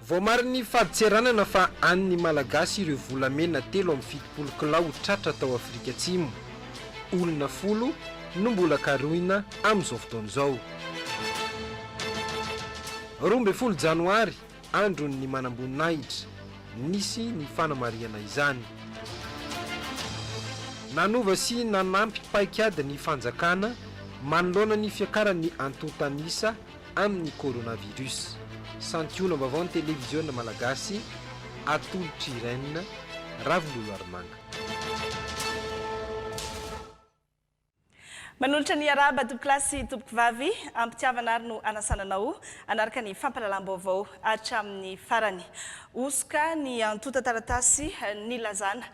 vao mariny faditseranana fa an'ny malagasy ireo volamena 3.70 kilao tratra tao Afrika Atsimo. Olona 10 no mbola karohina amin'izao fotoan'izao. 12 janoary andron'ny manamboninahitra nisy ny fanamariana izany. Nanova sy nanampy paikady ny fanjakana manoloana ny fiakaran'ny antontanisa amin'ny coronavirus. Santiona vaovao ny télévision malagasy atolotry Irène Ravindolo Armanga. Manolotra ny araba tompoklasy tompokivavy ampitiavana ary no anasananao anaraka ny fampalalam-baovao hatramin'ny farany. Osoka ny antota taratasy ny lazana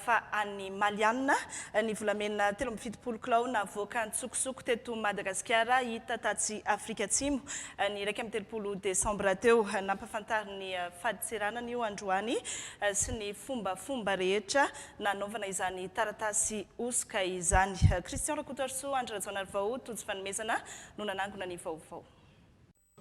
fa any Maliana ny volamena 3.70 kilao navoaka antsokosoko teto Madagasikara hita tatsy Afrika Atsimo ny 13 Desambra teo. Nampafantary ny faditseranana io androany sy ny fombafomba rehetra nanaovana izany taratasy osoka izany. Christian Rakotorso Andra Rajaonarvao tojo fanomezana no nanangona ny vaovao.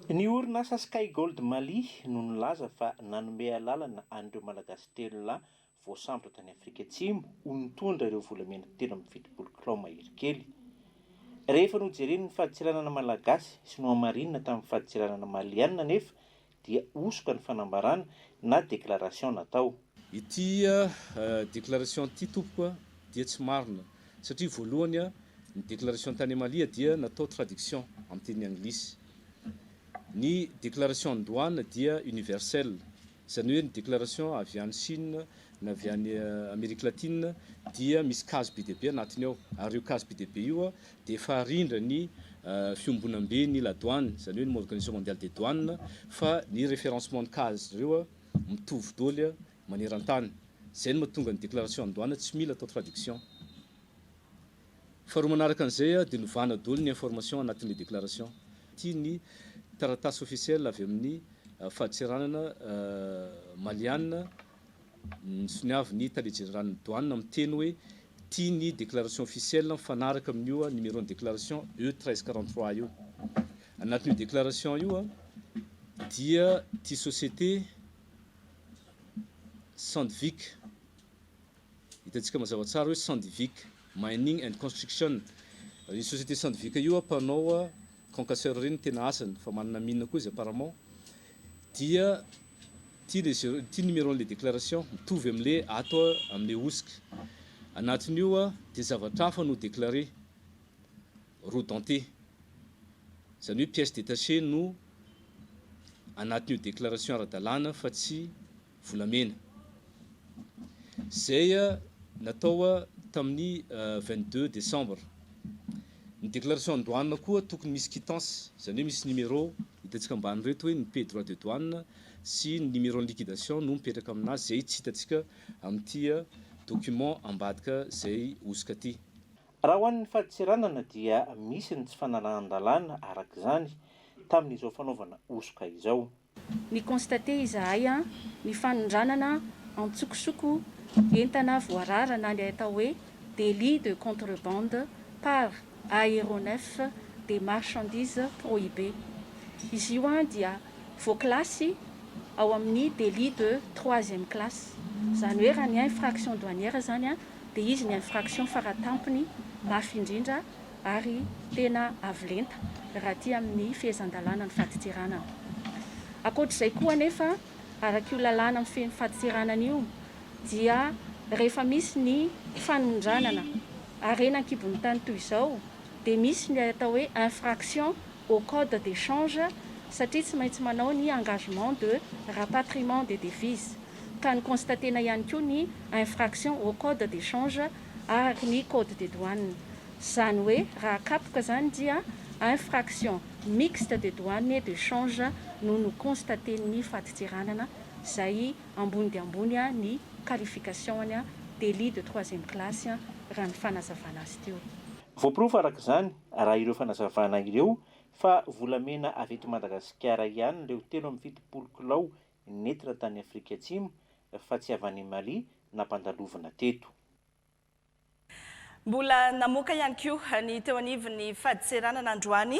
Ny orinasa Sky Gold Mali no nilaza fa nanome lalana an'ireo malagasy telo lahy voasambotra tany Afrika Atsimo ho nitondra ireo volamena 3.70 kilao mahery kely. Rehefa nojereny ny faditseranana malagasy sy no hamarinina tamin'ny faditseranana maliana nefa dia osoka ny fanambarana na déclaration natao. Ity déclaration ity tompoko dia tsy marina satria voalohany ny déclaration tany Malia dia natao traduction amin'ny teny anglisy. Ny déclaration de douane dia universelle. Izany hoe ny déclaration avy any Chine na avy any Amérique latine dia misy case BDP anatiny ao. Ary io case BDP io dia efa rindra ny fiombonam-be la douane, izany hoe ny organisation mondiale des douanes, fa ny référencement de case ireo mitovy daholo maneran-tany. Izay no mahatonga ny déclaration de douane tsy mila atao traduction. Faharoa manaraka an'izay dia novana daholo ny information anatin'ny déclaration. Ity ny taratasy officiel avy amin'ny faditseranana maliana nisoniavy ny talejeran'ny douane amin'ny teny hoe tia ny déclaration officielle mifanaraka amin'io numéro de déclaration E1343 io. Anatin'io déclaration io dia tia société Sandvik, hitantsika mazava tsara hoe Sandvik Mining and Construction. Io société Sandvik io mpanao concasseur reny tena asany fa manana mine koa izy apparemment dia tia numéro le déclaration mitovy amin'le ato amin'le osika. Anatin'io dia zavatra hafa no déclaré roue dentée, izany hoe pièce détachée no anatin'io déclaration ara-dalàna fa tsy volamena. Zay natao tamin'ny 22 décembre. Ny déclaration de douane koa tokony misy quittance, izany hoe misy numéro hitantsika ambany reto hoe ny paie droit de douane sy ny numéro de liquidation no mipetraka aminazy, zay tsy hitantsika amin'ity document ambadika zay osika ty. Raha ho an'ny faditseranana dia misy ny tsy fanalahan-dalàna araka izany tamin'izao fanaovana osoka izao. Ny constaté izahay ny fanondranana antsokosoko entana voarara na ny atao hoe délit de contrebande par aéronef des marchandises prohibées. Izy io dia voaklasy ao amin'ny délit de 3e classe. Izany hoe raha ny infraction douanière zany dia izy ny infraction faratampony mafy indrindra ary tena avolenta raha ty amin'ny fehezan-dalàna ny faditseranana. Ankoatr'izay koa nefa araka io lalàna amin'ny fehny faditseranana io dia rehefa misy ny fanondranana arenan-kibon'ny tany toy izao dia misy ny atao hoe infraction au code d'échange satria tsy maintsy manao ny engagement de rapatriement des devises. Ka ny constatena ihany koa ny infraction au code d'échange ary ny code des douanes. Izany hoe raha kapoka zany dia infraction mixte de douane et d'échange no no constaten'ny faditseranana izay ambony dia ambony ny qualification délit de 3e classe raha ny fanazavana azy teo. Voaporofo araka izany raha ireo fanazavana ireo fa volamena avy eto Madagasikara ihany ireo 3.70 kilao nentina tany Afrika Atsimo fahatsiavan'ny Mali nampandalovana teto. Mbola namoaka ihany koa ny teo anivon'ny fahadiseranana androany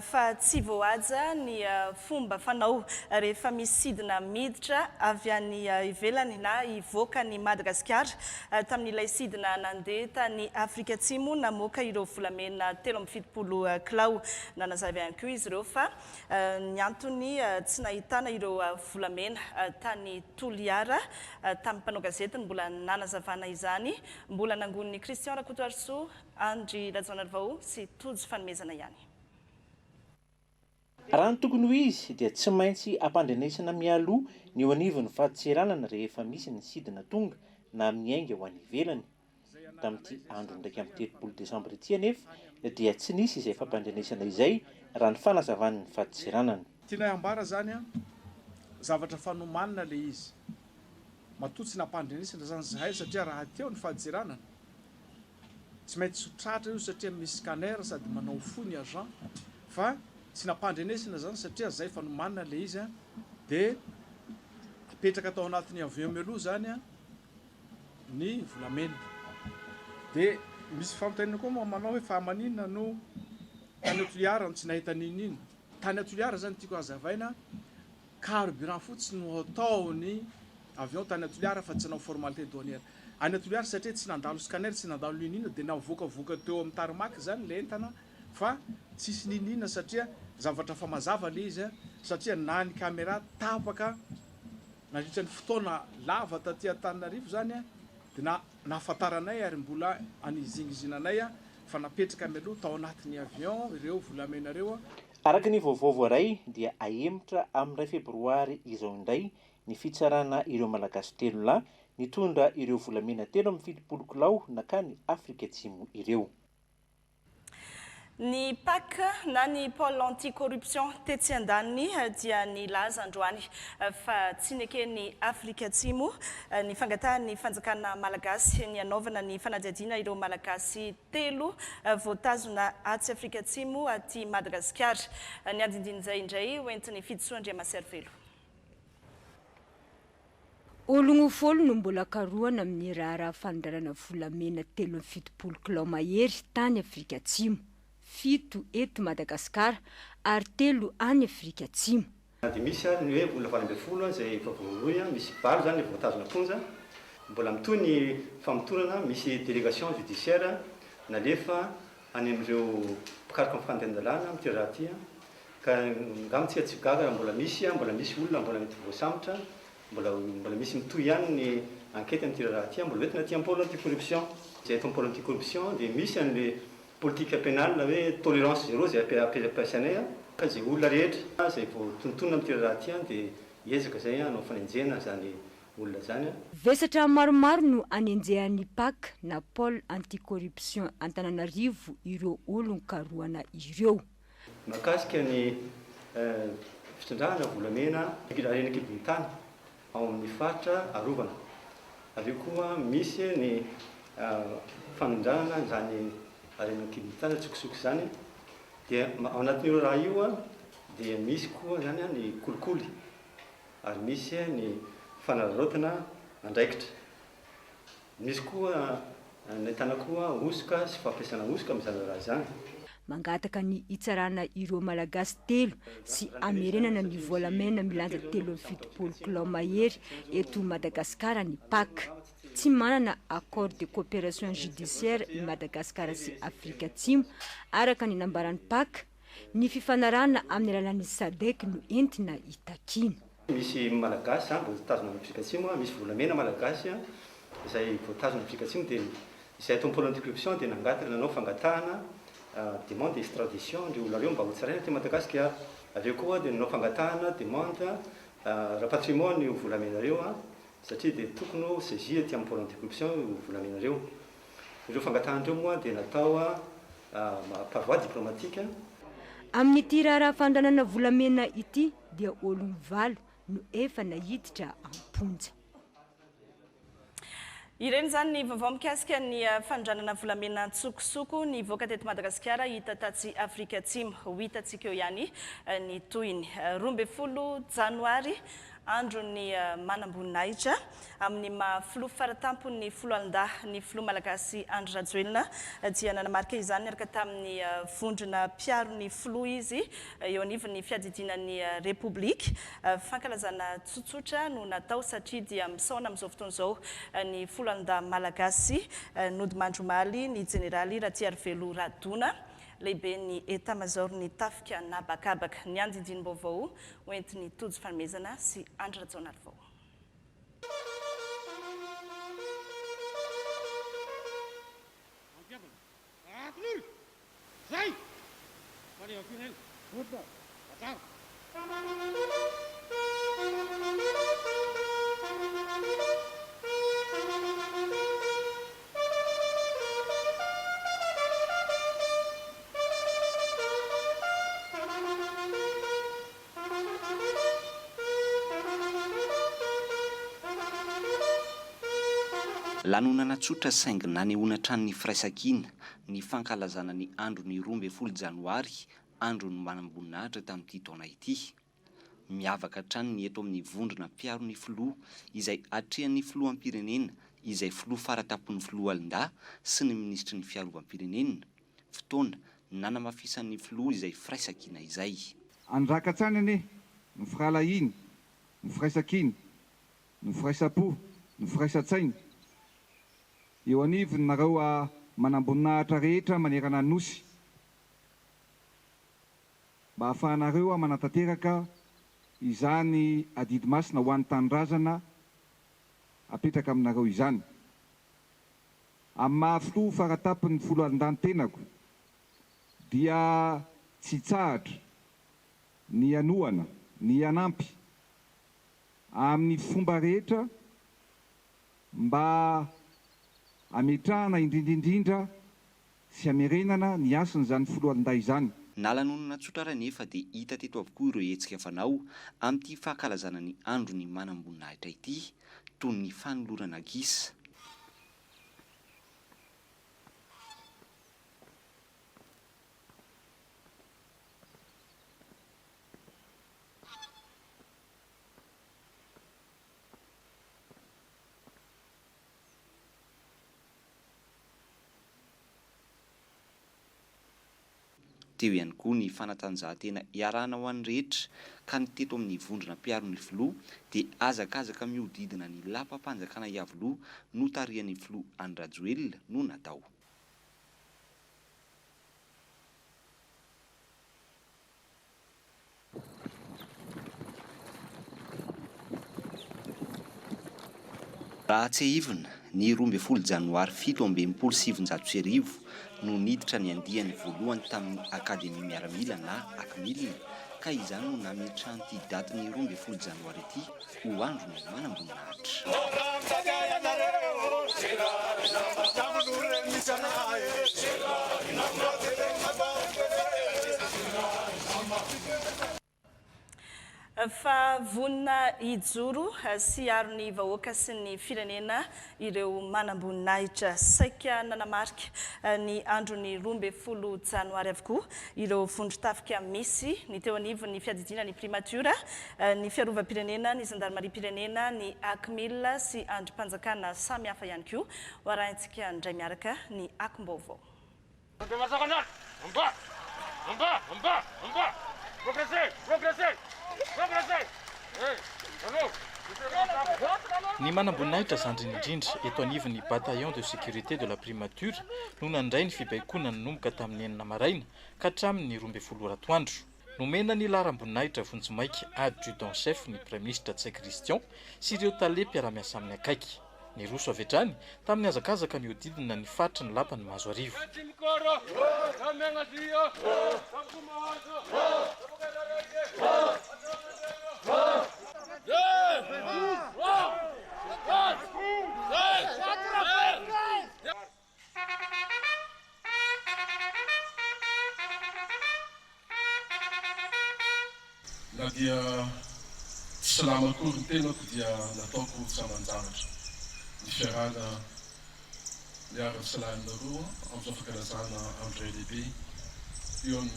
fa tsy voahaja ny fomba fanao rehefa misy sidina miditra avy any ivelany na ivoaka ny Madagasikara tamin'ilay sidina nandeha tany Afrika Atsimo namoaka ireo volamena 370 kilao nanazava ihany koa izy ireo fa ny antony tsy nahitana ireo volamena tany Toliara tamin'ny mpanao gazetiny mbola nanazavana izany mbola nangon'ny Christian Rakoto Arso Andry Rajanarvao sy tojo fanomezana ihany. Raha ny tokony ho izy dia tsy maintsy ampandrenesana mialoha ny eo anivon'ny fahadiseranana rehefa misy ny sidina tonga na miainga ho any ivelany. Tamin'ity andro ndraiky amin'ny 30 Desambra ity anefa dia tsy nisy izay fampandrenesana izay raha ny fanazavan'ny fahadiseranana. Tiana ambara zany zavatra fanomanina le izy. Matoa tsy nampandrenesana zany zahay satria raha teo ny fahadiseranana. Tsy maintsy sotratra io satria misy scanner sady manao fo ny agent fa tsy nampandrenesana zany satria zay fanomanina le izy dia apetraka tao anatin'ny avion mialoha zany ny volamena. Dia misy fampitanina koa moa manao hoe fa maninona no tany Toliara no tsy nahita ninino. Tany Toliara zany tiako hazavaina carburant fotsiny no atao ny avion tany Toliara fa tsy nanao formalité douanière. Any Toliara satria tsy nandalo scanner tsy nandalo ninina dia navokavoka teo amin'ny tarmac zany le entana fa tsisy ninina satria zavatra fa mazava le izy satria na ny caméra tapaka nandritra ny fotoana lava taty Antananarivo zany dia nahafantaranay ary mbola anizingizinanay fa napetraka mialoha tao anatin'ny avion ireo volamena ireo. Araka ny vaovao voaray dia ahemotra amin'ny 2 Febroary izao indray ny fitsarana ireo malagasy 3 lahy nitondra ireo volamena 370 kilao nakany Afrika Atsimo ireo. Ny PAC na ny pôle anti-corruption tetsy andaniny dia nilaza androany fa tsy nekeny Afrika Atsimo ny fangatahan'ny fanjakana malagasy ny anaovana ny fanadihadiana ireo malagasy 3 voatazona atsy Afrika Atsimo aty Madagasikara. Ny andindin'izay indray hoentin'ny Fidisoandria Maservelo. Ologno folo no mbola karohana amin'ny raharaha fanondrarana volamena 370 kilao mahery tany Afrika Atsimo, 7 eto Madagasikara ary 3 any Afrika Atsimo. Dia misy ny hoe mbola 20 zay efa voaloha misy valo zany voatazona ponja mbola mitoy ny famotonana misy délégation judiciaire nalefa any amin'ireo mpikaroka amin'ny fandehan-dalàna amin'ity raha ity ka ngamy tsy gaga mbola misy olona mbola mety voasambotra mbola misy mitoy ihany ny enquête amin'ity raha ity mbola entina aty pôle anti-corruption. Zay eto pôle anti-corruption dia misy an'le politique pénale hoe tolérance zéro zay ampiasanay ka zay olona rehetra zay vao tontonona amin'ity raha ity dia hiezaka zay anao fanenjehana zany olona zany. Vesatra maromaro no anenjehan'ny PAC na pôle anti-corruption Antananarivo ireo olona karohana ireo. Mahakasika ny fitrandrahana volamena arena kibon-tany ao amin'ny faritra arovana. Aveo koa misy ny fanondrahana zany arena kibon-tany tsokisoko zany dia ao anatin'io raha io dia misy koa zany ny kolikoly ary misy ny fanararaotana andraikitra. Misy koa nahitana koa osoka sy fampiasana osoka amin'izany raha zany. Mangataka ny itsarana ireo malagasy 3 sy amerenana ny volamena milanja 370 kilao mahery eto Madagasikara ny PAC. Tsy manana accord de coopération judiciaire i Madagasikara sy Afrika Atsimo araka ny nambaran'ny PAC. Ny fifanarana amin'ny alalan'ny SADC no entina itakina. Misy malagasy voatazona Afrika Atsimo misy volamena malagasy izay voatazona Afrika Atsimo dia izay atao pôle anti-corruption dia nangataka nanao fangatahana demande d'extradition ndreo olona reo mba ho tsaraina ty Madagasikara. Aveo koa dia nanao fangatahana demande rapatriement io volamena reo satria dia tokony ho saisir ty amin'ny pôle anti-corruption io volamena reo. Ireo fangatahana reo moa dia natao par voie diplomatique. Amin'ity raharaha fandranana volamena ity dia olona 8 no efa nahiditra amponja. Ireny zany ny vaovao mikasika ny fanondranana volamena tsokosoko ny voaka teto Madagasikara hita tatsy Afrika Atsimo ho hitatsika eo ihany ny tohiny 12 Janoary andro ny manam-boninahitra amin'ny maha-filoha faratampony folo alin-dah ny filoha malagasy Andry Rajoelina dia nanamarika izany niaraka tamin'ny vondrona mpiaro ny filoha izy eo anivon'ny fiadidinan'ny Repoblika. Fankalazana tsotsotra no natao satria dia misaona amin'izao fotoana izao ny folo alin-dah malagasy Nody Mandromaly, ny jeneraly Ratsiarivelo Radona, lehibe ny etat-major ny tafika nabakabaka. Ny andindiny-baovao hoentin'ny Tojo Fanomezana sy Andry Rajaonarivao. Lanonana tsotra saingy nanehoana trano ny firaisan-kina ny fankalazana ny andro ny 12 janoary andro ny manam-boninahitra tamin'ity taona ity. Miavaka trano ny eto amin'ny vondrona mpiaro ny filoha izay atrehan'ny filohampirenena izay filoha faratapon'ny filoha alin-dah sy ny ministry ny fiarovam-pirenena. Fotoana nanamafisan'ny filoha izay firaisan-kina izay. Andrakatsanany ny firalahiny, ny firaisan-kina, ny firaisapo, ny firaisan-tsaina. Eo anivony nareo manam-boninahitra rehetra manerana nosy mba ahafahanareo manatanteraka izany adidy masina ho an'ny tanindrazana apetraka aminareo izany. Amin'ny maha-filoha faratapon'ny folo alin-dah tenako dia tsy tsahatra ny anohana, ny anampy amin'ny fomba rehetra mba ametrahana indrindrindrindra sy amerenana ny asin'izany folo alin-dah izany. Nalanonana tsotra raha nefa dia hita teto avokoa ireo hetsika fanao amin'ity fankalazana ny andro ny manam-boninahitra ity toy ny fanolorana gisa. Teo ihany koa ny fanatanjahantena iarana ho an'ny rehetra ka ny teto amin'ny vondrona mpiaro ny filoha dia azakazaka mihodidina ny lapam-panjakana iavoloha no tarihan'ny filoha Andry Rajoelina no natao. Raha tsy ahivina ny 12 janoary 1729 no niditra ny andiany voalohany tamin'ny akademia miaramila na akmilina ka izany no nametra an'ity daty ny 12 janoary ity ho andro ny manam-boninahitra. Fa vonina hijoro sy aron'ny vahoaka sy ny firenena ireo manam-boninahitra saika nanamarika ny androny 12 janoary avokoa ireo vondron-tafika misy ny teo anivon'ny fiadidina ny primatura ny fiarovam-pirenena ny gendarmerie-pirenena ny akmil sy andrim-panjakana samy hafa ihany koa hoarahintsika ndray miaraka ny akom-baovao. Ny manam-boninahitra zandry indrindra eto anivon'ny bataillon de sécurité de la primature no nandray ny fibaikona nanomboka tamin'ny 9 maraina ka hatramin'ny 12 ratoandro. Nomena ny laram-boninahitra vonjimaika adjudant chef ny premier ministre Tsay Christian sy ireo tale mpiara-miasa amin'ny akaiky. Ny roso avy hatrany tamin'ny azakazaka mihodidina ny fatra ny lapany mahazo arivo. Na dia tsy salama kory ny tenako dia nataoko saman-javatra ny fiarahana miara-tsalahinareo amin'izao fankalazana andro lehibe eo ny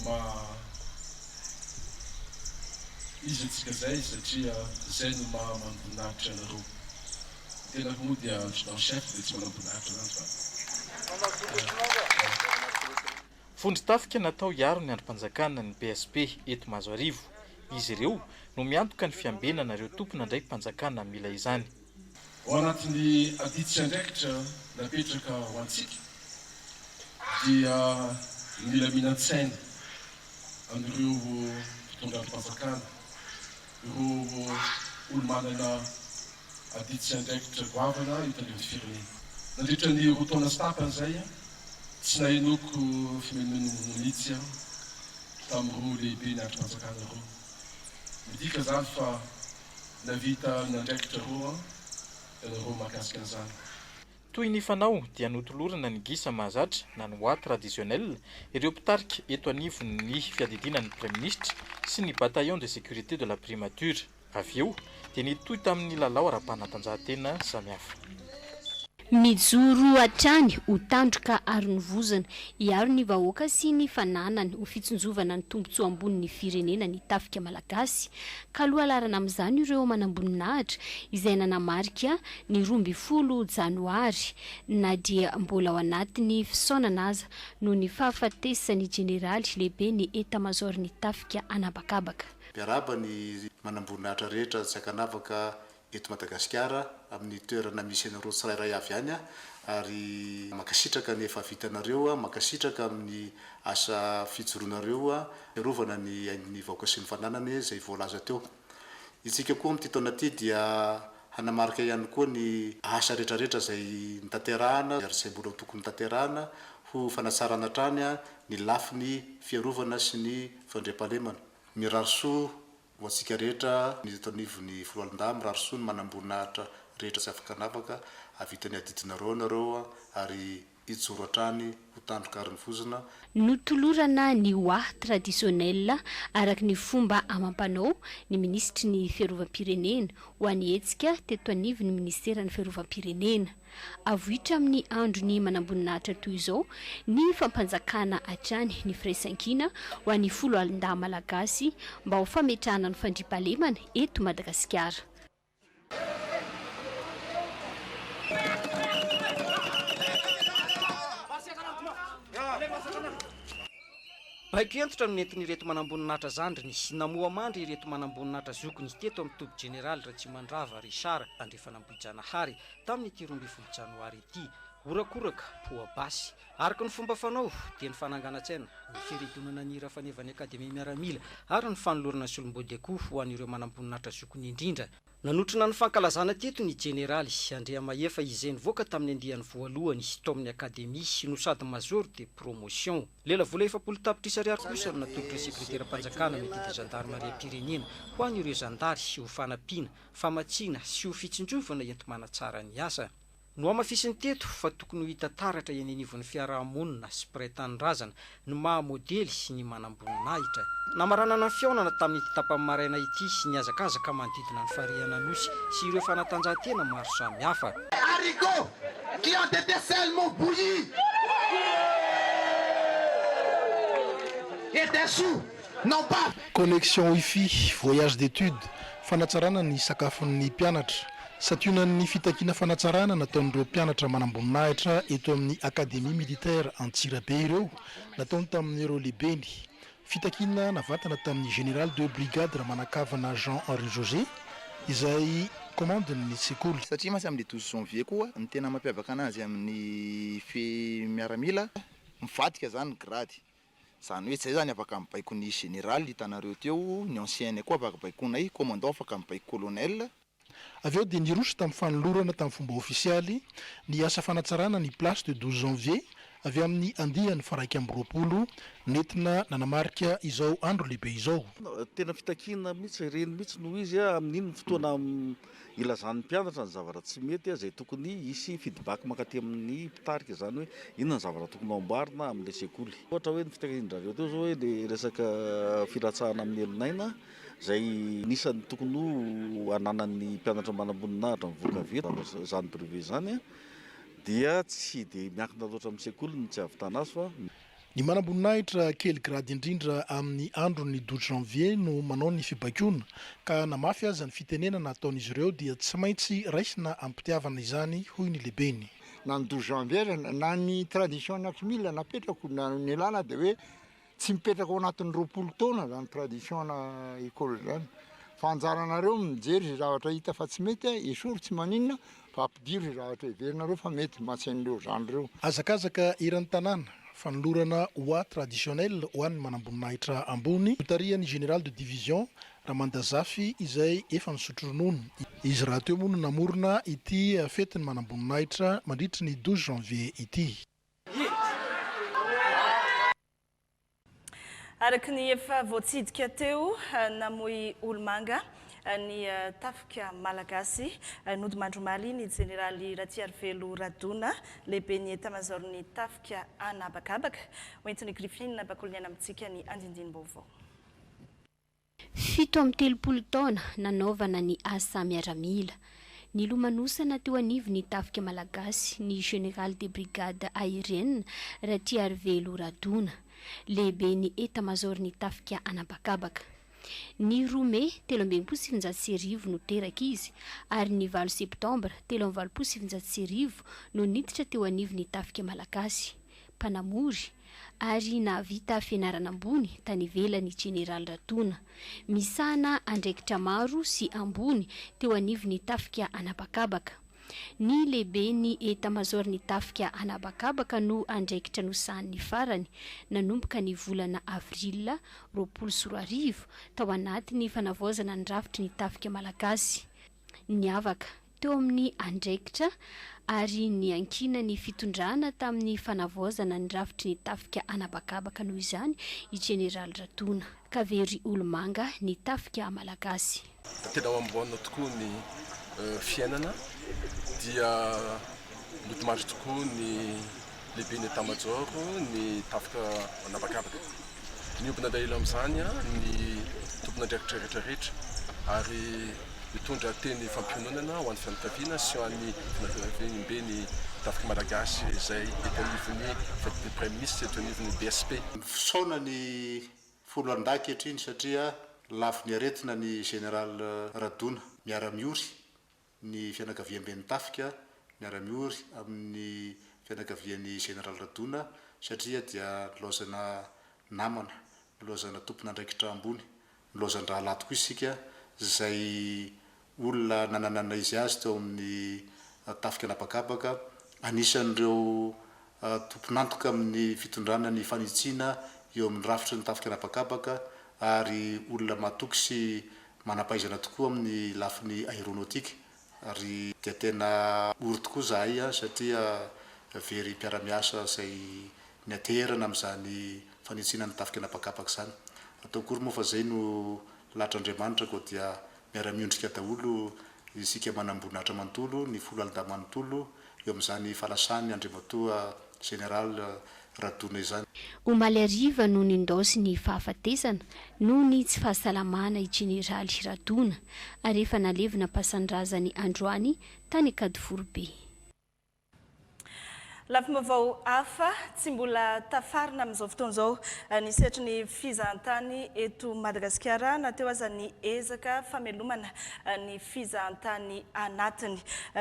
izy atsika zay satria zay no mamboninahitra anareo tena moa dia adjudant chef dia tsy manamboninahitra zany fa vondron-tafika natao hiaro ny androm-panjakana ny PSP eto Mazoarivo. Izy ireo no miantoka ny fiambenana ireo tompona indray mpanjakana mila izany. Ao anatin'ny adidy sy andraikitra napetraka ho antsika dia mila minan-tsaina amin'ireo mpitondra androm-panjakana, ireo olo manana adidy sy andraikitra goavana hitandreo ny firenena. Nandritra ny roa taona sy tapany zay tsy nahinoko fimenonitsy tamin'ireo lehibe ny androm-panjakana ireo. Midika zany fa navita nandraikitra roa ianareo mahakasika an'izany. Toy ny fanao dia notolorana ny gisa mahazatra na ny hoa traditionnel ireo mpitarika eto anivon'ny fiadidinan'ny Premier ministre sy ny bataillon de sécurité de la primature. Avy eo dia nitoy tamin'ny lalao ara-panatanjahantena samihafa. Mijoro hatrany ho tandroka ary ny vozana hiaro ny vahoaka sy ny fananany ho fitsinjovana ny tombotsoa ambonin'ny firenena ny tafika malagasy ka aloha alarana amin'izany ireo manamboninahitra izay nanamarika ny 12 janoary na dia mbola ao anatin'ny fisaonana aza noho ny fahafatesany generaly lehibe ny etamajor ny tafika anabakabaka. Mpiaraba ny manamboninahitra rehetra Sakanavaka eto Madagasikara amin'ny toerana misy anareo tsirairay avy any ary makasitraka ny efa vitanareo, makasitraka amin'ny asa fijoroanareo iarovana ny vahoaka sy ny fananany izay voalaza teo. Itsika koa amin'ity taona ity dia hanamarika ihany koa ny asa rehetrarehetra izay nitanterahana ary izay mbola tokony tanterahana ho fanatsarana hatrany ny lafiny fiarovana sy ny fandriam-pahalemana. Mirary soa ho antsika rehetra ny tanivon'ny Foloalindahy, mirary soa ny manamboninahitra rehetra sy afaka navaka avitany adidinareo nareo ary ijoro hatrany ho tandroka ary ny vozona. Notolorana ny hoa traditionnel araka ny fomba amam-panao ny ministry ny fiarovam-pirenena ho an'ny hetsika teto anivon'ny ministera ny fiarovam-pirenena. Avohitra amin'ny andro ny manamboninahitra toy izao ny fampanjakana hatrany ny firaisankina ho an'ny Foloalindahy malagasy mba ho fametrahana ny fandriam-pahalemana eto Madagasikara. Baiko entotra no nentin'ny reto manamboninahitra zandriny sy namoa mandry reto manamboninahitra zokony teto amin'ny toby general Ratsimandrava Richard Andrifanambohijanahary tamin'ny 12 janoary ity. Orakoraka poa basy araka ny fomba fanao dia ny fananganan-tsaina ny firidonana ny rafanevany akademia miaramila ary ny fanolorana sy olom-boadiako ho an'ireo manamboninahitra zokony indrindra. Nanotrona ny fankalazana teto ny generaly Andrea Mahefa izay nivoaka tamin'ny andiany voalohany tao amin'ny akademia no sady major de promotion. Lela vola 7 tapitrisa ariary kosa no natolotra sekretera mpanjakana metety gendarmerie pirenena ho an'ireo zandary sy ho fanampiana, famatsiana sy ho fitsinjovana ento manatsara ny asa. No amafisiny teto fa tokony ho hita taratra eny anivon'ny fiarahamonina sy mpiray-tanindrazana ny mahamodely sy ny manamboninahitra. Namaranana ny fiaonana tamin'ny tapamaraina ity sy ny azakazaka manodidina ny farihana nosy sy ireo fanatanjahantena maro samihafa. Haricots qui ont été seulement bouillis et des sous non pas. Connexion Wi-Fi, voyage d'études, fanatsarana ny sakafon'ny mpianatra. Sationan'ny fitakiana fanatsarana nataon'ireo mpianatra manamboninahitra eto amin'ny akademia militaire Antsirabe ireo nataony tamin'ireo lehibeny. Fitakiana navatana tamin'ny général de brigade Ramanakavana Jean-Henri José izay commandeny sekoly. Satria masy amin'ny 12 janvier koa ny tena mampiavaka anazy amin'ny miaramila mivadika zany grady. Zany hoe zay zany afaka mibaikony général hitanareo teo, ny ancienne koa afaka baikonay commandant afaka mibaiko colonel. Avy eo dia niroso tamin'ny fanolorana tamin'ny fomba ofisialy ny asa fanatsarana ny place de 12 janvier avy amin'ny andiany faraika amby roapolo nentina nanamarika izao andro lehibe izao. Tena fitakiana mihitsy reny mihitsy noho izy amin'iny fotoana ilazan'ny mpianatra ny zavatra tsy mety izay tokony hisy feedback makaty amin'ny mpitarika zany hoe inona ny zavatra tokony amboarina amin'ilay sekoly. Ohatra hoe ny fitakian-drareo teo zao hoe le resaka firatsahana amin'ny elinaina zay nisany tokony ho ananan'ny mpianatra manamboninahitra mivoaka avy zany privé zany dia tsy dia miankina loatra amin'ny sekoly ny tsy ahavitana azy fa ny manamboninahitra kely grady indrindra amin'ny androny 12 janvier no manao ny fibaikoana ka namafy azy ny fitenenana nataon'izy ireo dia tsy maintsy raisina ampitiavana izany hoy ny lehibeny. Na ny 12 janvier na ny tradition anakimila napetrako na ny lana dia hoe tsy mipetraka ao anatin'ny 20 taona zany tradition na école zany. Fa anjaranareo mijery zay zavatra hita fa tsy mety esory tsy maninona fa ampidiry zay zavatra heverinareo fa mety matsain'ireo zany reo. Azakazaka iran'ny tanàna fanolorana oa traditionnel ho an'ny manamboninahitra ambony tarian'ny général de division Ramandazafy izay efa nisotro ronono. Izy raha teo moa no namorona ity fetiny manamboninahitra mandritra ny 12 janvier ity. Araky ny efa voatsidika teo namoy Olomanga ny tafika malagasy nody mandromaly ny generaly Ratiarvelo Radona lehibe ny etamajor ny tafika anabakabaka hoentiny Griffin bakoloniana amitsika ny andindiny-baovao. 7 taona nanaovana ny asa miaramila. Ny lomanosana teo anivo ny tafika malagasy ny général de brigade aérienne Ratiarvelo Radona lehibe ny etamajor ny tafika anabakabaka. Ny Rome 13 no teraka izy ary ny 9 septembre 13 no niditra teo anivo ny tafika malagasy mpanamory ary navita fianarana ambony tany ivelany général Radona misana andraikitra maro sy ambony teo anivo ny tafika anabakabaka. Ny lehibe ny etamajor ny tafika anabakabaka no andraikitra nosahan'ny farany nanomboka ny volana avril 24 tao anatiny fanavaozana ny rafitry ny tafika malagasy. Niavaka teo amin'ny andraikitra ary ny ankina ny fitondrana tamin'ny fanavaozana ny rafitry ny tafika anabakabaka noho izany i général Radona. Kavery Olomanga ny tafika malagasy. Tena amboana tokoa ny fiainana dia lotomandry tokoa ny lehibe ny etamajor ny tafika anabakabaka. Niompina dahilo amin'izany ny tompon'andraikitra rehetrarehetra ary mitondra teny fampiononana ho an'ny fianakaviana sy ho an'ny fianakavian'be ny tafika malagasy izay eto anivon'ny fête de premier ministre eto anivon'ny BSP. Fisaona ny folo andaky hatriny satria lafo ny aretina ny général Radona miara-miory ny fianakavian'be ny tafika miara-miory amin'ny fianakavian'ny général Radona satria dia lozana namana, lozana tompon'andraikitra ambony, lozan-draha lato koa isika zay olona nananana izy azy teo amin'ny tafika anabakabaka anisan'ireo tomponantoka amin'ny fitondrana ny fanitsiana eo amin'ny rafitry ny tafika anabakabaka ary olona matoky sy manampaizana tokoa amin'ny lafiny aéronautique ary dia tena ory tokoa zahay satria very mpiara-miasa zay niaterana amin'izany fanitsiana ny tafika anabakabaka zany. Atao kory moa fa zay no latr'Andriamanitra ko dia miara-miondrika daholo isika manamboninahitra manontolo ny folo alida manontolo eo amin'izany falasany andriamatoa général Radona izany. Omaly ariva no nindaosy ny fahafatesana no ny tsy fahasalamana i généraly Radona ary efa nalevina pasan-drazany androany tany Kadiforobe. Lafim-baovao hafa tsy mbola tafarina amin'izao fotoan'izao ny setry ny fizahantany eto Madagasikara nateo aza ny ezaka famelomana ny fizahantany anatiny.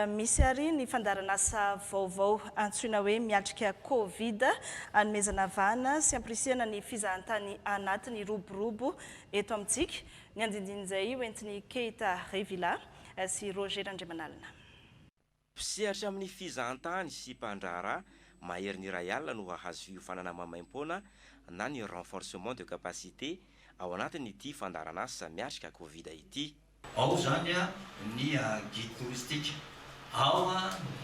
Misy ary ny fandaran'asa vaovao antsoina hoe miatrika Covid anomezana vana sy ampirisihana ny fizahantany anatiny roborobo eto amintsika. Ny andindin'izay hoentiny Keita Revila sy Roger Andriamanalina. Pisehatra amin'ny fizahantany sy mpandraharaha mahery ny iray alina no hahazo fiofanana mamaim-poana na ny renforcement de capacité ao anatin'ity fandaran'asa miatrika Covid ity. Ao zany ny guide touristique, ao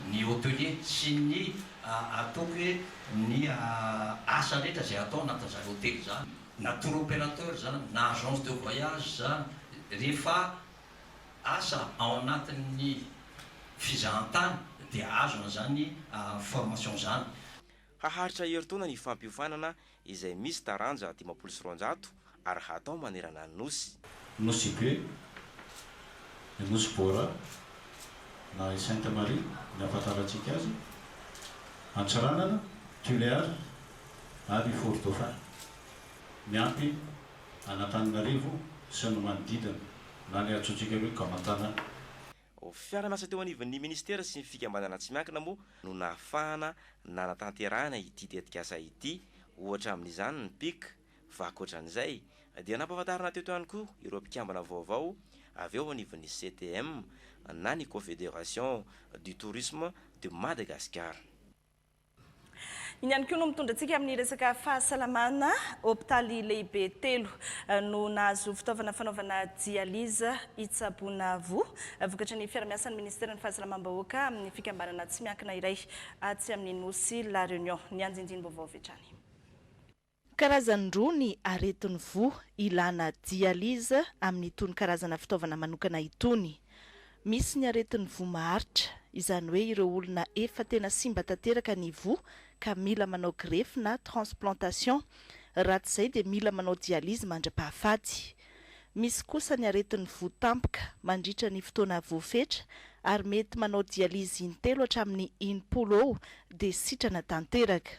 ny hôtelier sy ny atao hoe ny asa rehetra zay atao anatin'izany hôtely zany. Na tour opérateur zany, na agence de voyage zany, rehefa asa ao anatin'ny fizahantany dia azona zany formation zany. Haharitra heritaona ny fampiofanana izay misy taranja 500 ary hatao manerana ny nosy. Nosy be, nosy bora na Sainte Marie ny afataratsika azy, Antsaranana, Tuléar, ary Fort-Dauphin miampy Antananarivo sy ny manodidina na ny antsointsika hoe Gamantana. Fiara-miasa teo anivon'ny ministera sy ny fikambanana tsy miankina moa no nahafahana nanatanterahana ity tetikasa ity, ohatra amin'izany ny PIC. Fa ankoatran'izay dia nampahafantarana teto ihany koa ireo mpikambana vaovao avy eo anivon'ny CTM na ny Confédération du Tourisme de Madagascar. Iny ihany koa no mitondra antsika amin'ny resaka fahasalamana. Hôpitaly lehibe 3 no nahazo fitaovana fanaovana dialyse Itsabona Vo, vokatry ny fiara-miasan'ny ministera ny fahasalamam-bahoaka amin'ny fikambanana tsy miankina iray atsy amin'ny Nosy La Réunion. Ny anjinjiny vaovao vitrany. Karazany roa ny aretin'ny vo ilana dialyse amin'ny itony karazana fitaovana manokana itony. Misy ny aretin'ny vo maharitra, izany hoe ireo olona efa tena simba tanteraka ny vo ka mila manao greffe na transplantation, raha tsy izay dia mila manao dialyse mandra-pahafady. Misy kosa ny aretin'ny vo tampoka mandritra ny fotoana voafetra ary mety manao dialyse intelo hatramin'ny 10 eo dia sitrana tanteraka.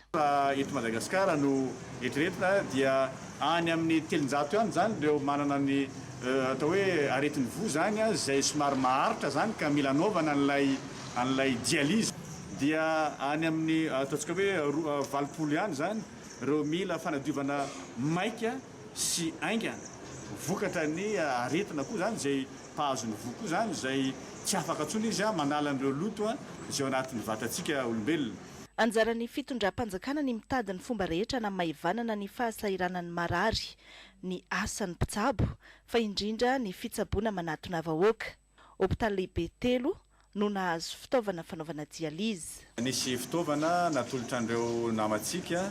Eto Madagasikara no eritreretina dia any amin'ny 300 ihany zany ireo manana ny atao hoe aretin'ny vo zany izay somary maharitra zany ka mila anaovana an'ilay dialyse. Dia any amin'ny ataontsika hoe 20 ihany zany ireo mila fanadiovana maika sy aingana vokatra ny aretina koa zany izay mpahazony vo koa zany izay tsy afaka atsony izy manala an'ireo loto izay ao anatin'ny vatantsika olombelona. Anjaran'ny fitondram-panjakana ny mitady ny fomba rehetra na maivanana ny fahasahiranan'ny marary, ny asan'ny mpitsabo, fa indrindra ny fitsaboana manatona vahoaka. Hôpitaly lehibe 3 no nahazo fitaovana fanaovana dialyse. Nisy fitaovana natolotra an'ireo namantsika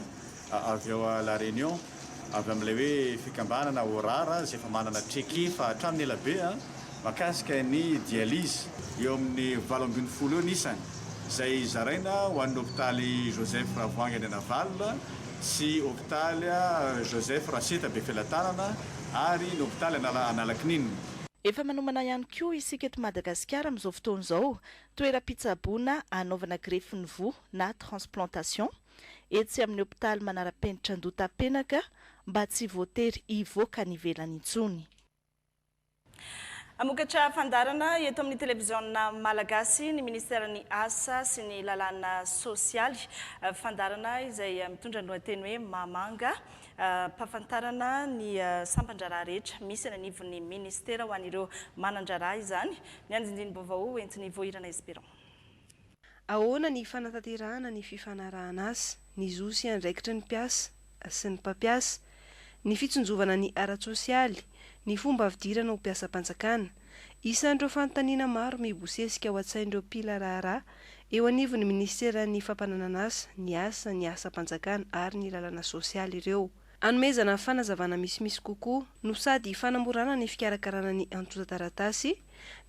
avy eo à La Réunion avy amin'ilay hoe fikambanana orara izay efa manana trekefa hatramin'ny elabe makasika ny dialyse eo amin'ny 7 eo nisany, izay zaraina ho an'ny hôpitaly Joseph Ravoahangy any Naval sy hôpitaly Joseph Raseta Befelatanana ary ny hôpitaly Analakninina. Efa manomana ihany koa isika eto Madagasikara amin'izao fotoana izao toeram-pitsaboana anaovana greffin'ny vo na transplantation etsy amin'ny hôpitaly manara-penitra Andotapenaka mba tsy voatery hivoaka ny ivelany intsony. Amokatra fandarana eto amin'ny televiziona malagasy ny ministeran'ny asa sy ny lalàna sosialy, fandarana izay mitondra ny lohateny hoe Mamanga, mpahafantarana ny sampan-draharaha rehetra misy anivon'ny ministera ho an'ireo manan-draharaha izany. Ny anjinjiny vaovao entiny voahirana Esperon. Ahoana ny fanatanterahana ny fifanarahana asa, ny zosy andraikitry ny mpiasa sy ny mpampiasa, ny fitsonjovana ny ara-tsosialy, ny fomba avidirana ho mpiasa-panjakana. Isan'ireo fanontaniana maro mibosesika ao an-tsain'ireo mpila raharaha eo anivon'ny ministera ny fampananana asa, ny asa-panjakana ary ny lalàna sosialy ireo. Anomezana fanazavana misimisy kokoa no sady fanamborana ny fikarakarana ny antotan-taratasy,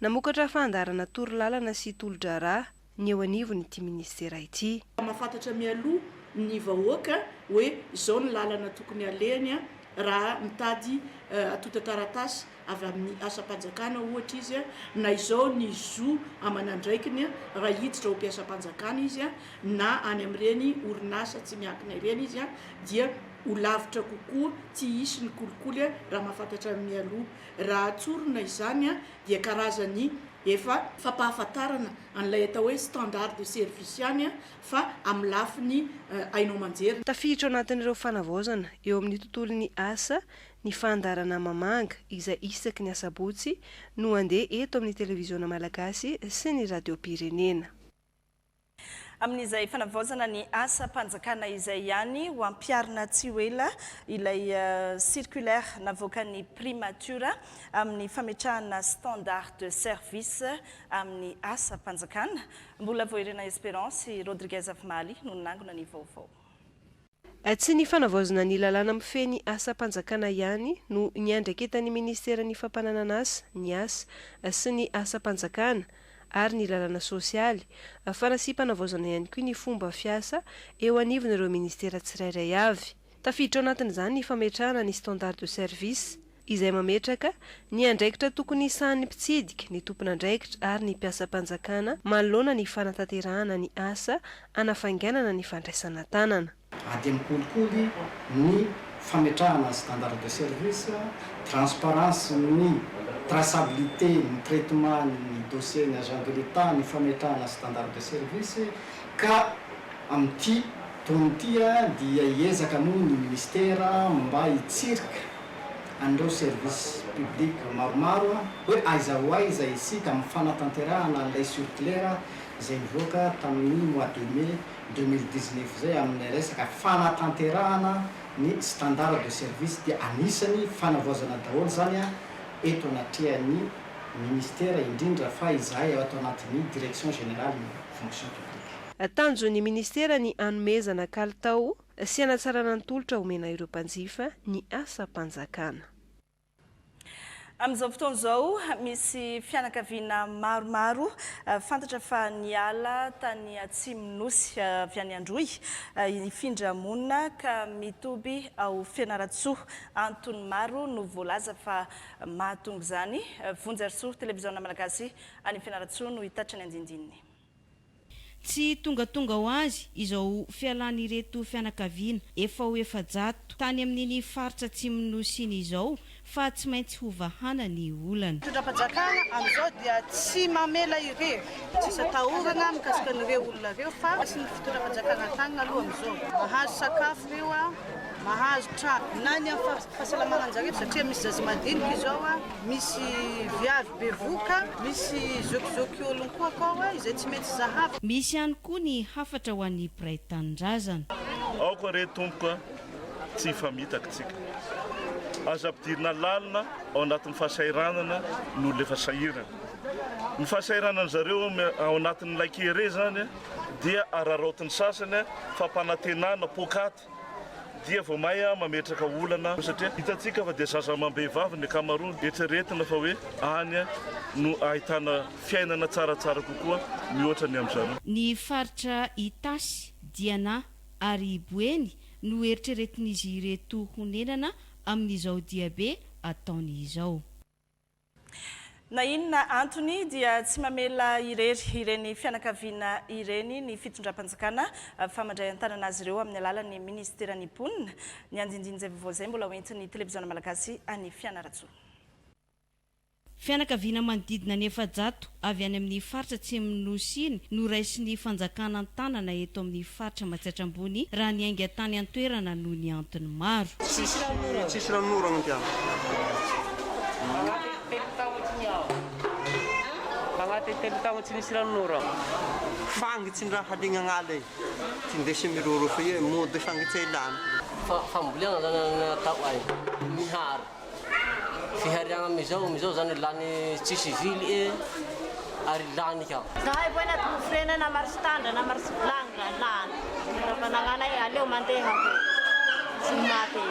namokatra fandarana torolalana sy tolo-draharaha ny eo anivon'ny ity ministera ity. Mahafantatra mialoha ny vahoaka hoe izao ny lalana tokony alehany raha mitady antotan-taratasy avy amin'ny asa-panjakana ohatra izy na izao ny zo amanandraikiny raha hiditra ho mpiasa-panjakana izy na any amin'ireny orinasa tsy miankina ireny izy dia ho lavitra kokoa tsy hisy ny kolikoly raha mahafantatra mialoha. Raha tsorona izany dia karazany efa fampahafantarana an'ilay atao hoe standard de service ihany fa amin'ny lafiny ainao manjery. Tafiditra ao anatin'ireo fanavaozana eo amin'ny tontolon'ny asa ny fandarana Mamanga izay isaky ny asabotsy no andeha eto amin'ny televiziona malagasy sy ny radio-pirenena. Amin'izay fanavaozana ny asa-panjakana izay ihany ho ampiarina tsy ho ela ilay circulaire navoakan'ny primature amin'ny fametrahana standard de service amin'ny asa-panjakana. Mbola voahirana Espérance Rodriguez Afmaly no nangona ny vaovao. Tsy ny fanavaozana ny lalàna mifeny asa-panjakana ihany no niandraiketan'ny ministera ny fampananana asa, ny asa sy ny asa-panjakana ary ny lalàna sosialy, fanasipanavaozana ihany koa ny fomba fiasa eo anivon'ireo ministera tsirairay avy. Tafiditra ao anatin'izany ny fametrahana ny standard de service izay mametraka ny andraikitra tokony sahan'ny mpitsidika, ny tompon'andraikitra ary ny mpiasa-panjakana manoloana ny fanatanterahana ny asa anafainganana ny fandraisana tanana. ady mikolikoly ny fametrahana standard de service, transparence ny traçabilité ny traitement ny dossier ny agent de l'état ny fametrahana standard de service ka amin'ity tonitya dia hiezaka moa ny ministera mba hitsirika andreo service public maromaro hoe aiza ho aiza isika amin'ny fanatanterahana an'ilay circulaire zay mivoaka tamin'ny mois de mai 2019 zay amin'ny resaka fanatanterahana ny standard de service dia anisany fanavoazana daholo zany a eto anatrehan'ny ministera indrindra fa izahay ato anatin'ny direction générale ny fonction publique. Tanjon'ny ministera ny anomezana kalitao sy hanatsarana ny tolotra omena ireo mpanjifa ny asa mpanjakana. Amin'izao fotoana izao misy fianakaviana maromaro fantatra fa niala tany Atsimonosy avy any Androy hifindra monina ka mitoby ao Fianaratsoa. Antony maro no voalaza fa mahatonga izany. Vonjy televiziona malagasy any Fianaratsoa no hitatrany andindininy. Tsy tonga ho azy izao fialan'ireto fianakaviana efa ho efajato tany amin'iny faritra Atsimonosy iny izao fa tsy maintsy hovahana ny olana. Fitondram-panjakana amin'izao dia tsy mamela ireo, tsy atahorana mikasika an'ireo olona ireo fa sy ny fitondram-panjakana tany aloha amin'izao. Mahazo sakafo ireo mahazo trano na ny fahasalamana anjareo satria misy zaza madinika izao misy viavy bevoka, misy zokizoky olona koa akao izay tsy mety zahava. Misy ihany koa ny hafatra ho an'ny mpiray tanindrazana. Ao koa re tompoka tsy famitaka tsika. Aza ampidirina lalina ao anatin'ny fahasairanana no lefa sahirana. Ny fahasairanana zareo ao anatin'ny lakere zany dia araraotiny sasany fampanantenana pokaty dia vao may mametraka olana satria hitatsika fa dia zaza amam-behivavy ny kamaroany eritreretina fa hoe any no ahitana fiainana tsaratsara kokoa mihoatra ny amin'izany. Ny faritra Itasy, Diana ary Boeny no eritreretin'izy ireto honenana amin'izao diabe ataony izao. Na inona antony dia tsy mamela ireny fianakaviana ireny ny fitondram-panjakana famandray an-tanana azy ireo amin'ny alalan'ny ministeran'ny mponina. Ny andindin'izay vaovao mbola hoentin'ny televiziona malagasy any Fianaratsoa. Fianakaviana manodidina ny efajato avy any amin'ny faritra Atsimonosy iny no raisin'ny fanjakana an-tanana eto amin'ny faritra Matsatra ambony raha ny ainga tany an-toerana no ny antony maro. Tsisy ranorana ty Pangati telo tsy misy ranorana. Fangitsy ny raha ligna agnala e. Tsy ndesy miroro fa ie mody fangitsy ilana. Fambolena zany natao ay. Mihary. Fihariagna amizao zany lany tsisy vily ary lany ka. Zahay po na frena na marstanda na marsblanga lany. Rapanangana aleo mandeha ko. Simate.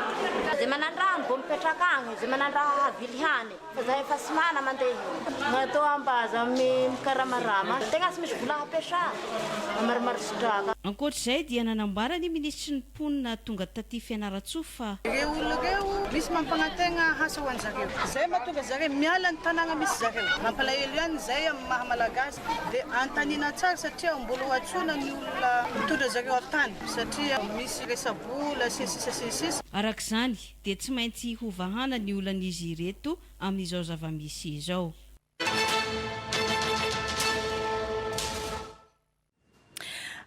Zay manandrano bo mipetraka agny, zay manandraha vily hany. Fa zahay fa sy mana mandeha. Mato ambaza mikaramarama. Tegna tsy misy vola hampesa. Marmarsidraka. Ankoatr'izay dia nanambara ny ministry ny mponina tonga taty Fianaratsoa fa ireo olona ireo misy mampanantegna asa ho an'zareo. Zay mahatonga zareo miala ny tanàna misy zareo. Mampalahelo ihany zay amin'ny maha malagasy dia antanina tsara satria mbola hoatsona ny olona mitondra zareo an-tany satria misy resabola sisisisisisa. Arak'izany dia tsy maintsy hovahana ny olan'izy ireto amin'izao zava-misy izao.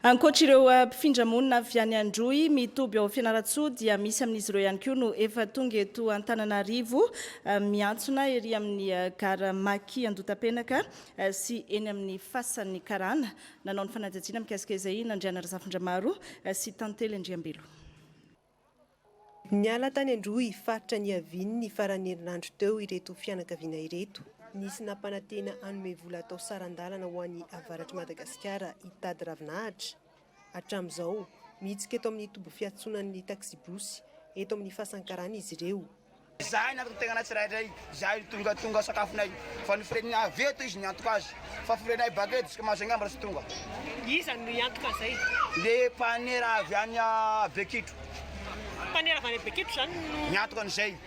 Ankoatr'ireo mpifindra monina avy any Androy mitoby ao Fianaratsoa dia misy amin'izy ireo ihany koa no efa tonga eto Antananarivo miantsona ery amin'ny gara Maki Andotapenaka sy eny amin'ny fasan'ny Karana nanao ny fanajajiana mikasika izay Nandriana Razafindramaro sy Tantely Andriambelo. Niala tany Androy faritra ny Aviny ny farany herinandro teo ireto fianakaviana ireto. Nisy nampanantena anome vola atao sarandalana ho an'ny avaratry Madagasikara hitady ravinahitra. Hatramin'izao mihitsika eto amin'ny tobo fiatsonan'ny taxibusy eto amin'ny fasankarana izy ireo. Zahay na tegna tsirairay zahay tonga sakafonay fa ny frena veto izy niantoka azy fa frenay baguette iska mazangamba sy tonga. Isa no yantoka zay. Le panera avy any Bekitro. Panera avy any Bekitro zany niantoka an'izay.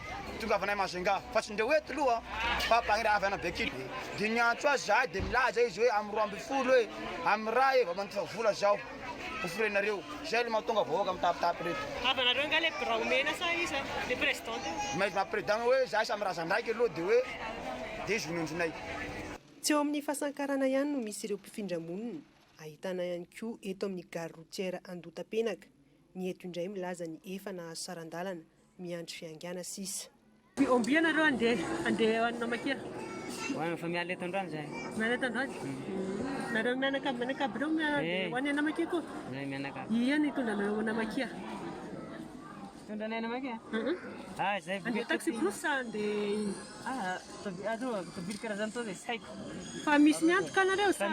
tonga avanay Majunga fa tsy ndeo eto aloha fa mpagnira avy ana Bekily dia niantso azy zahay dia milaza izy hoe amin'ny 12 hoe amin'ny raha e vamantifa vola zao hofirenareo zay le mahatonga vahoaka mitapitapy reto avy anareo nga le braomena sa izy le présidente mais mamprésident hoe zahay samy razandraiky aloha dia hoe dia izy vononjonay tsy eo amin'ny fahasankarana ihany no misy ireo mpifindra-monina ahitana ihany koa eto amin'ny gare routière Andotapenaka ny eto indray milaza ny efa nahazo sarandalana miandry fiangana sisa omby anareo andeha Namakia fa miala eto androany zahay miala eto androany nareo mianakavy reo hoany Namakia koa mianakavy iany itondra nareo Namakia tondranay Namakia zay andeha taxi plus sa andeha tobily karazany tao zay tsy haiko fa misy miantoka anareo sa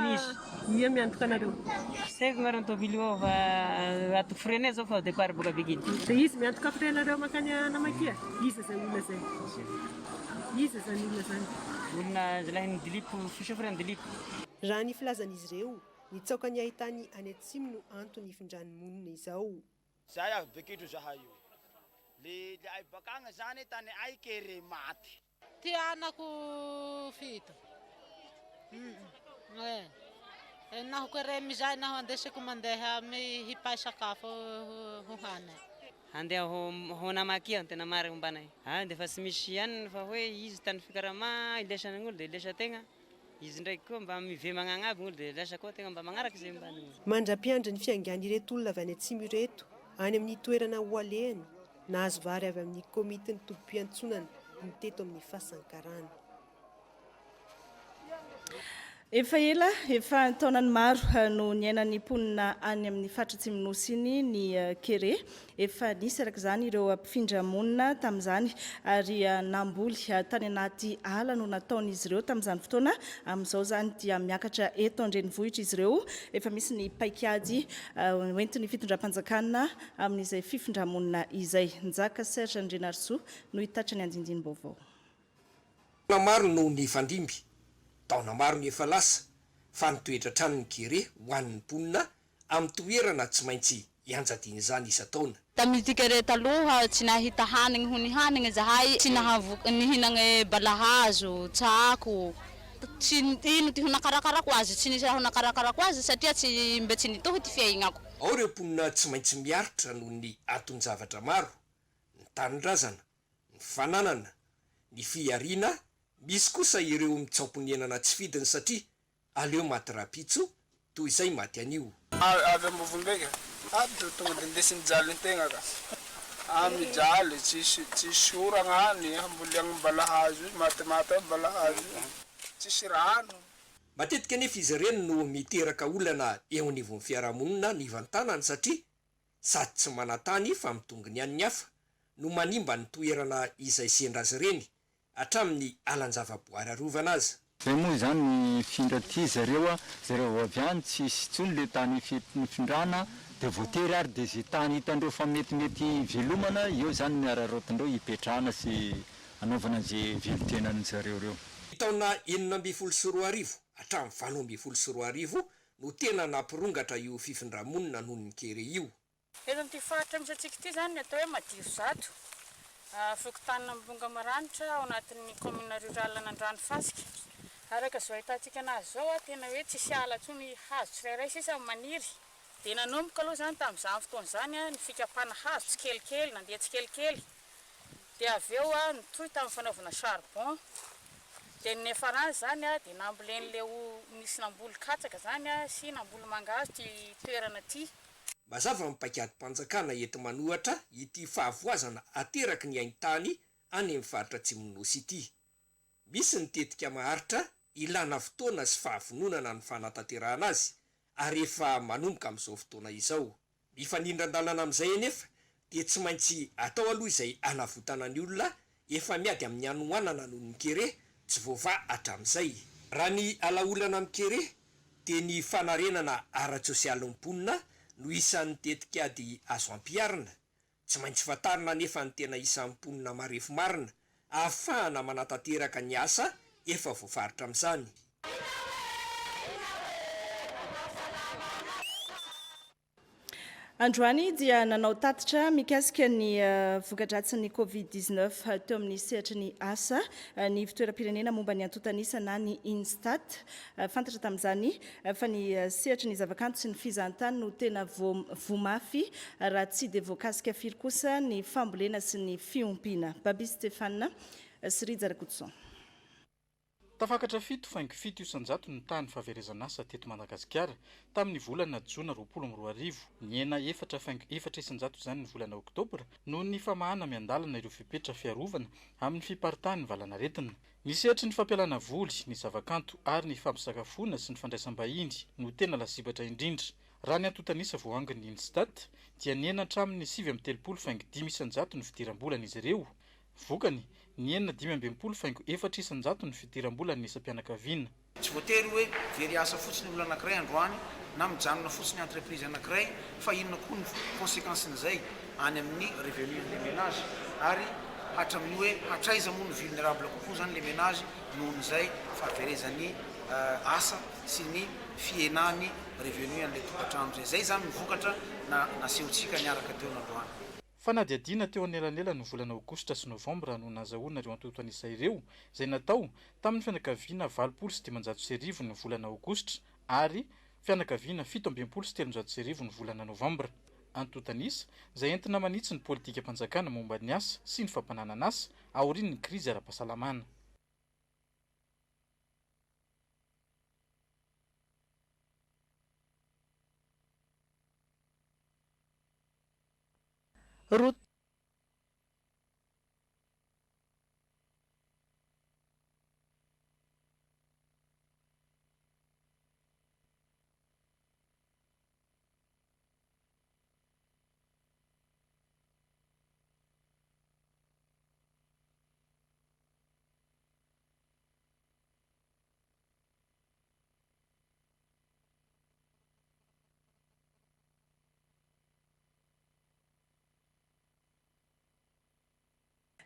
ia miantoka anareo tsy haiko mariny tobily io fa ato frenay zao fa départ boka Bekily dia izy miantoka frenareo makany Namakia iza zany olona zay iza zany olona zany olona zalahy ny dilipo fisofreny dilipo raha ny filazan'izy ireo nitsaoka ny ahitany any atsimo no antony ifindran'ny-monina izao zahay avy Bekily zahay io le ay bakagny zany tany ay kere maty ty anako fito naho kere mizay naho andesako mandeha hipay sakafo hohany andeha ho Namakia tena marina ombanay dia fa tsy misy ihany fa hoe izy tany fikarama ilesana gn'olo dia ilesa tegna izy ndraiky koa mba mivemagna agnaby gn'olo dia lasa koa tegna mba magnaraka izay mbany mandra-piandra ny fiangany ireto olona avy any atsimo ireto any amin'ny toerana ho alehany nahazo vary avy amin'ny komity ny tompo-piantsonana miteto amin'ny fahasankarana efa taonany maro no niainan'ny mponina any amin'ny faritra Atsimonosy iny ny kere efa nisy araka izany ireo mpifindra-monina tamin'izany ary namboly tany anaty ala no nataon'izy ireo tamin'izany fotoana amin'izao zany dia miakatra eto an-drenivohitra izy ireo efa misy ny paikady hoentin'ny fitondram-panjakana amin'izay fifindra-monina izay Njaka Serge Andrenarso no hitatra ny andindiny vaovao maro no ny fandimby taona maro ny efa lasa fa nitoetra trano ny kere ho an'ny mponina amin'ny toerana tsy maintsy ianjadiany izany isa-taona tamin'ity kere taloha tsy nahita hanigny ho ny hanigny zahay tsy nihinagna balahazo tsako tsy ino ty ho nakarakarako azy tsy nisy raha ho nakarakarako azy satria tsy mbe tsy nitohy ty fiaignako ao ireo mponina tsy maintsy miaritra noho ny aton-javatra maro ny tanindrazana ny fananana ny fiariana misy kosa ireo mitsaomponenana tsy fidiny satria aleo maty rapitso toy izay maty anio avy ambovondraika tonga dia ndesiny jaly n-tegna ka mijaly tsisy oragna any amboliagny balahazo matymaty ao balahazo tsisy rano matetika nefa izy ireny no miteraka olana eo anivon'ny fiarahamonina ny vantanany satria sady tsy manatany fa mitongony ihany hafa no manimba ny toerana izay sendra azy ireny hatramin'ny alan-javaboary arovana azy zay moa zany mifindra ty zareo avy any tsisy tsony le tany mifindrana dia voatery ary dia zay tany hitandreo fa metimety velomana eo zany miararotindreo hipetrahana sy anaovana zay velotenany zareo reo taona 1924 hatramin'ny 1924 no tena nampirongatra io fifindra-monina noho ny kere io eto amin'ity faritra misy atsika ity zany atao hoe Madio Zato fokotanina Ambonga Maranitra ao anatin'ny commune rurale Andranofatsika araka zao ahitantsika anazy zao tena hoe tsisy ala tsony hazo tsirairay sisa maniry dia nanomboka aloha zany tamin'izany fotoana zany ny fikapana hazo tsikelikely nandeha tsikelikely dia avy eo nitohy tamin'ny fanaovana charbon dia ny nefarany zany dia nambolen'le nisy namboly katsaka zany sy namboly mangazo ty toerana ty mazava mipaikady mpanjakana ety manohatra ity fahavoazana ateraky ny haintany any amin'ny faritra Atsimonosy ity misy nitetika maharitra ilana fotoana sy fahavononana ny fanatanterahana azy ary efa manomboka amin'izao fotoana izao mifanindran-dalana amin'izay anefa dia tsy maintsy atao aloha izay anavotana ny olona efa miady amin'ny anoanana noho ny kere tsy voava hatramin'izay raha ny alaolana mikere dia ny fanarenana ara-tsosialy mponina no isan'ny tetikady azo ampiarina tsy maintsy fatarina nefa ny tena isan'ny mponina marefo marina ahafahana manatanteraka ny asa efa voafaritra amin'izany Androany dia nanao tatitra mikasika ny voka-dratsin'ny Covid-19 teo amin'ny sehatra ny asa ny fitoeram-pirenena momba ny antotanisa na ny Instat. Fantatra tamin'izany fa ny sehatra ny zavakanto sy ny fizahantany no tena voamafy raha tsy dia voakasika firy kosa ny fambolena sy ny fiompiana. Babi Stéphane sy Rija Rakotson. Tafakatra 7.7 isanjato ny tany fahaverezana asa teto Madagasikara tamin'ny volana Jona 2020. Ny ena 4.4 isanjato izany ny volana Oktobra no ny famahana miandalana ireo fipetra fiarovana amin'ny fiparitahan'ny valanaretina. Ny sehatry ny fampialana voly, ny zavakanto ary ny fampisakafoana sy ny fandraisam-bahiny no tena lasibatra indrindra. Raha ny antotanisa voangin'ny Instat dia ny ena hatramin'ny 7.5 isanjato ny fidiram-bolana izy ireo. Vokany ny enina 5.4 isanjato ny fidiram-bolana ny isam-pianakaviana. Tsy voatery hoe very asa fotsiny olona anankiray androany na mijanona fotsiny entreprise anankiray fa inona koa ny conséquencen'izay any amin'ny revenu le ménage ary hatramin'ny hoe hatraiza moa ny vulnérable kokoa zany le ménage nohon'izay fahaverezan'ny asa sy ny fienany revenu an'ilay tokantrano zay. Zay zany mivokatra na nasehontsika niaraka teo n'androany. Fa nadiadina teo anelanela ny volana Aogositra sy Novambra no nazahoana ireo antotanisa ireo izay natao tamin'ny fianakaviana 7.9 ny volana Aogositra ary fianakaviana 7.3 ny volana Novambra. Antotanisa izay entina manitsy ny politika mpanjakana momba ny asa sy ny fampananana asa aorian'ny krizy ara-pahasalamana.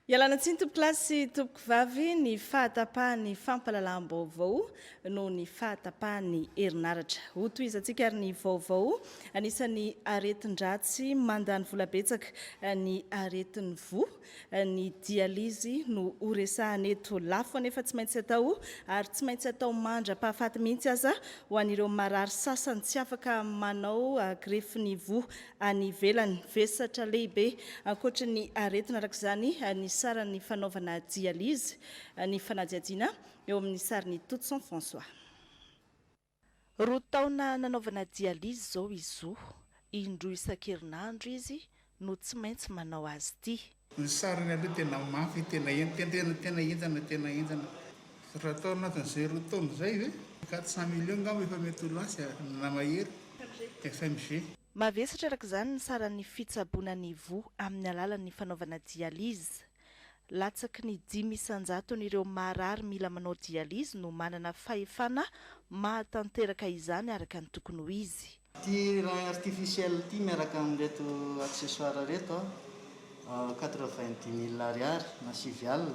Ialana tsiny tompo-klasy tompoko vavy ny fahatapahan'ny fampalalam-baovao no ny fahatapahan'ny herinaratra. Ho toizantsika ary ny vaovao anisan'ny aretin-dratsy mandany vola-betsaka ny aretin'ny vo, ny dializy no horesahana eto lafo anefa tsy maintsy atao ary tsy maintsy atao mandra-pahafaty mihitsy aza ho an'ireo marary sasany tsy afaka manao grefy ny vo any ivelany. Vesatra lehibe ankoatra ny aretina arak'izany ny sara ny fanaovana dialyse ny fanadiadiana eo amin'ny sariny Toutson François. Roa taona nanaovana dialyse zao izy io, indroa isan-kerinandro izy no tsy maintsy manao azy ity. Ny sariny aloha tena mafy, tena entana. Raha atao anatin'izay roa taona izay hoe 400 millions ngamba efa mety ho lasy na mahery FMG. Mavesatra arak'izany ny saran'ny fitsaboana ny vo amin'ny alalan'ny fanaovana dialyse. Latsaky ny 5 isanjato n'ireo marary mila manao dialyse no manana fahefana mahatanteraka izany araka ny tokony ho izy. Ty raha artificiel ty miaraka amin'reto accessoire reto 90 000 ariary na 7 alina.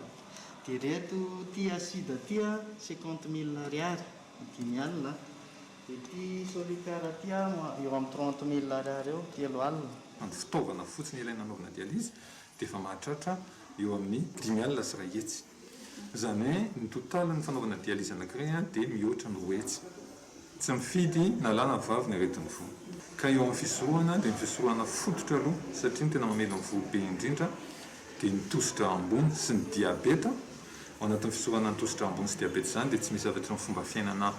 Dia reto ty acide ty 50 000 ariary 10 alina. Dia ty solitaire ty eo amin'ny 30 000 ariary eo 3 alina. Ny fitaovana fotsiny ilaina anaovana dialyse dia efa mahatratra eo amin'ny 5 alina sy 1 hetsy. Izany hoe ny totalin'ny fanaovana dialyse anankiray dia mihoatra ny 10 hetsy. Tsy mifidy na lahy na vavy ny aretin'ny vo. Ka eo amin'ny fisorohana dia ny fisorohana fototra aloha satria ny tena mamela ny vo be indrindra dia ny tosidra ambony sy ny diabeta. Ao anatin'ny fisorohana ny tosidra ambony sy diabeta izany dia tsy misy zavatra ny fomba fiainana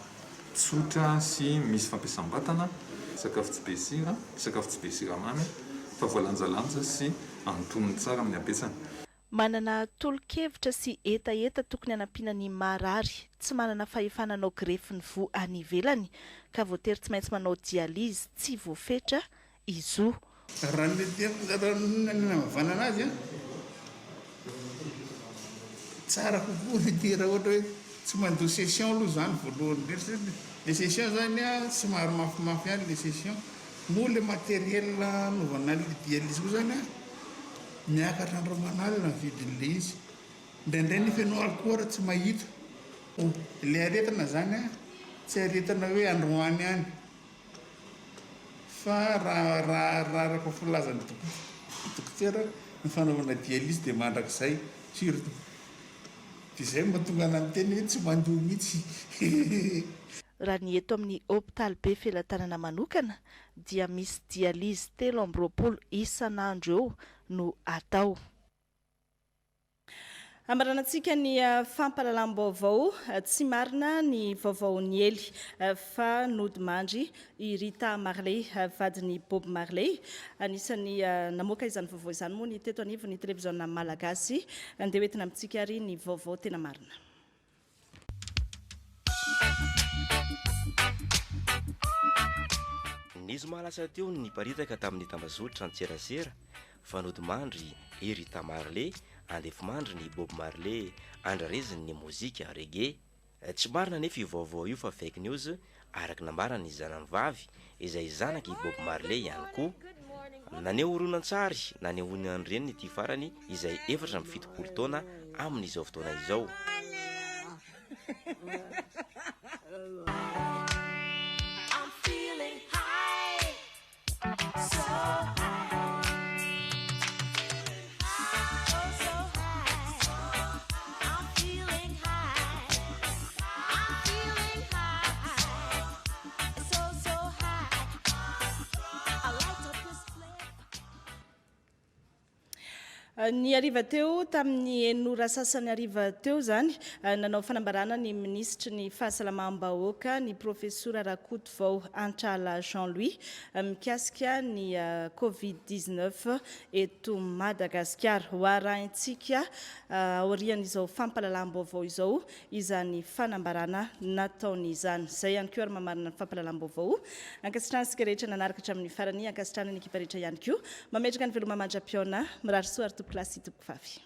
tsotra sy misy fampiasam-batana, sakafo tsy be sira, sakafo tsy be siramamy, fa voalanjalanja sy antonony tsara amin'ny abetsana. Manana tolo-kevitra sy etaeta tokony hanampiana ny marary, tsy manana fahefana anao grefy ny vo any ivelany ka voatery tsy maintsy manao dialyse tsy voafetra izy io. Raha ny vanana azy tsara kokoa ny raha ohatra hoe tsy mandoa session aloha zany voalohany indrindra. Les sessions zany somary mafimafy ihany les sessions. Moa le matériel anaovana dialyse koa zany miakatra andro manala ny vidin'le izy. Indraindray nefa ianao alcool tsy mahita. Le aretina zany tsy aretina hoe androany ihany fa raha ko filazany dokotera ny fanaovana dialyse dia mandrakizay surtout dia izay mahatonga ana amin'ny teny hoe tsy mandoa mihitsy. Raha ny eto amin'ny hôpitaly be Felantanana manokana dia misy dialyse 3 isan'andro eo no atao. Amaranantsika ny fampahalalam-baovao tsy marina ny vaovaony ely fa nody mandry i Rita Marley vadiny Bob Marley anisan'ny namoaka izany vaovao izany moa ny teto anivo ny televiziona malagasy andeha hoentina amintsika ary ny vaovao tena marina. Nizy mahalasa teo ny paritaka tamin'ny tambazotra Antserasera fa nody mandry i Rita Marley andefy mandry ny Bob Marley andrareziny ny mozika reggae. Tsy marina nefa io vaovao io fa fake news araky nambarany zanany vavy izay zanaky Bob Marley ihany koa. Naneo horonan-tsary nanehoany andreny ity farany izay 7 taona amin'izao fotoana izao. Ny ariva teo tamin'ny enora sasany ariva teo zany nanao fanambarana ny ministry ny fahasalamam-bahoaka ny professeur Rakotovao Antrala Jean-Louis mikasika ny Covid-19 eto Madagasikara. Hoarahintsika aorian'izao fampahalalam-baovao izao izany fanambarana nataon'izany. Zay ihany koa ary mamarina ny fampahalalam-baovao. Ankasitrahantsika rehetra nanaraka hatramin'ny farany ankasitrahana ny ekipa rehetra ihany koa. Mametraka ny veloma mandra-piona mirary soa ary tompoklasy tompoko vavy.